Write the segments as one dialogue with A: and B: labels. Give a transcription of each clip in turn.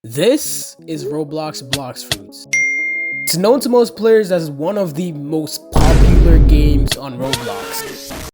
A: This is Roblox Bloxfruits. It's known to most players as one of the most popular games on Roblox.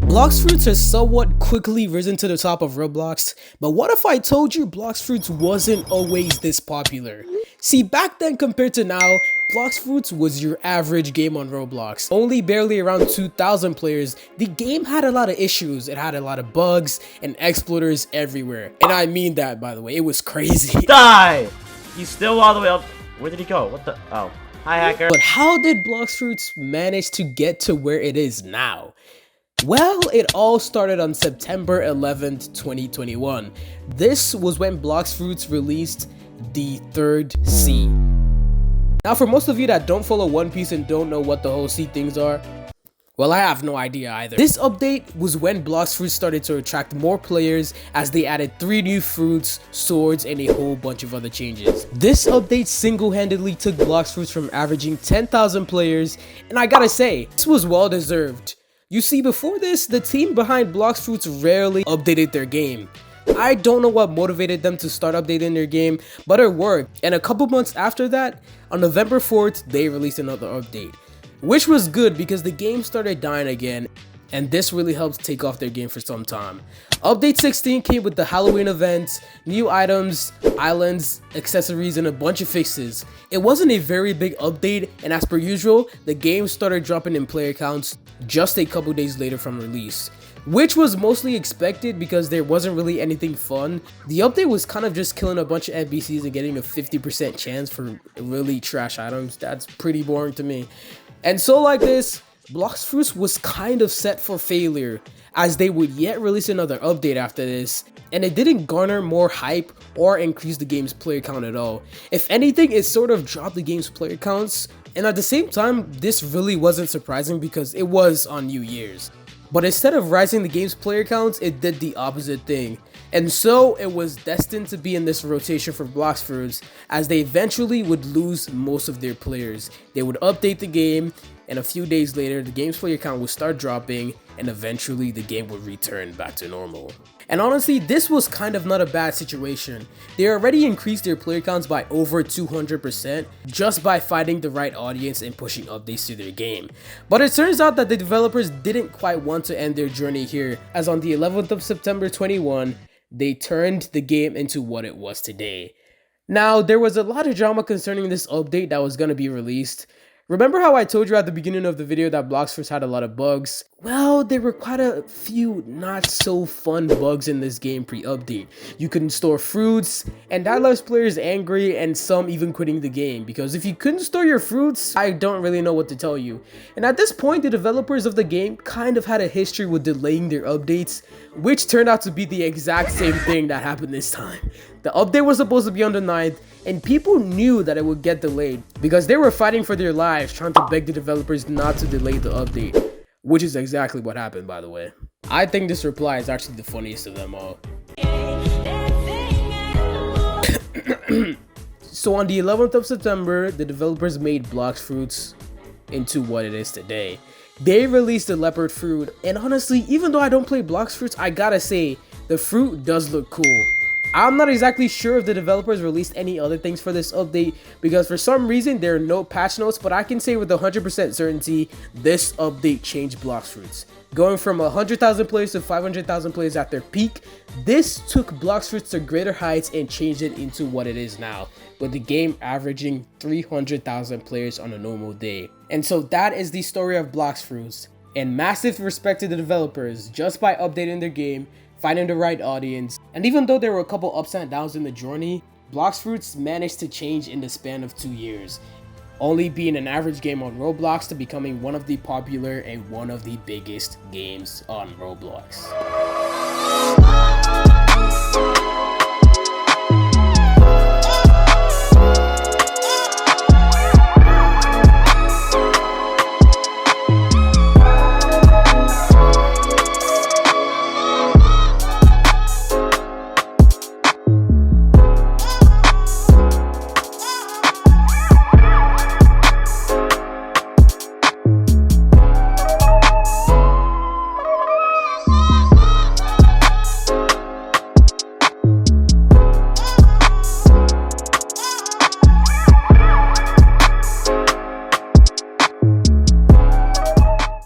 A: Bloxfruits has somewhat quickly risen to the top of Roblox, but what if I told you Bloxfruits wasn't always this popular? See, back then compared to now, Bloxfruits was your average game on Roblox. Only barely around 2,000 players, the game had a lot of issues. It had a lot of bugs and exploiters everywhere. And I mean that, by the way, it was crazy.
B: Die! He's still all the way up. Where did he go? What the? Oh. Hi, hacker.
A: But how did Bloxfruits manage to get to where it is now? Well, it all started on September 11th, 2021. This was when Bloxfruits released the third sea. Now, for most of you that don't follow One Piece and don't know what the whole sea things are, well, I have no idea either. This update was when Bloxfruits started to attract more players as they added 3 new fruits, swords, and a whole bunch of other changes. This update single-handedly took Bloxfruits from averaging 10,000 players, and I gotta say, this was well deserved. You see, before this, the team behind Bloxfruits rarely updated their game. I don't know what motivated them to start updating their game, but it worked. And a couple months after that, on November 4th, they released another update, which was good because the game started dying again, and this really helped take off their game for some time. Update 16 came with the Halloween events, new items, islands, accessories, and a bunch of fixes. It wasn't a very big update, and as per usual, the game started dropping in player counts just a couple days later from release, which was mostly expected because there wasn't really anything fun. The update was kind of just killing a bunch of NPCs and getting a 50% chance for really trash items. That's pretty boring to me. And so like this, Bloxfruits was kind of set for failure, as they would yet release another update after this, and it didn't garner more hype or increase the game's player count at all. If anything, it sort of dropped the game's player counts, and at the same time, this really wasn't surprising because it was on New Year's. But instead of rising the game's player counts, it did the opposite thing. And so it was destined to be in this rotation for Bloxfruits, as they eventually would lose most of their players. They would update the game, and a few days later, the game's player count would start dropping, and eventually the game would return back to normal. And honestly, this was kind of not a bad situation. They already increased their player counts by over 200% just by finding the right audience and pushing updates to their game. But it turns out that the developers didn't quite want to end their journey here, as on the 11th of September 21, they turned the game into what it was today. Now, there was a lot of drama concerning this update that was going to be released. Remember how I told you at the beginning of the video that Bloxfruits had a lot of bugs? Well, there were quite a few not so fun bugs in this game pre-update. You couldn't store fruits, and that left players angry and some even quitting the game, because if you couldn't store your fruits, I don't really know what to tell you. And at this point, the developers of the game kind of had a history with delaying their updates, which turned out to be the exact same thing that happened this time. The update was supposed to be on the 9th, and people knew that it would get delayed because they were fighting for their lives trying to beg the developers not to delay the update, which is exactly what happened, by the way. I think this reply is actually the funniest of them all. So on the 11th of September, the developers made Bloxfruits into what it is today. They released the leopard fruit, and honestly, even though I don't play Bloxfruits, I gotta say, the fruit does look cool. I'm not exactly sure if the developers released any other things for this update because for some reason there are no patch notes, but I can say with 100% certainty this update changed Bloxfruits. Going from 100,000 players to 500,000 players at their peak, this took Bloxfruits to greater heights and changed it into what it is now, with the game averaging 300,000 players on a normal day. And so that is the story of Bloxfruits, and massive respect to the developers just by updating their game, finding the right audience, and even though there were a couple ups and downs in the journey, Bloxfruits managed to change in the span of 2 years, only being an average game on Roblox to becoming one of the popular and one of the biggest games on Roblox.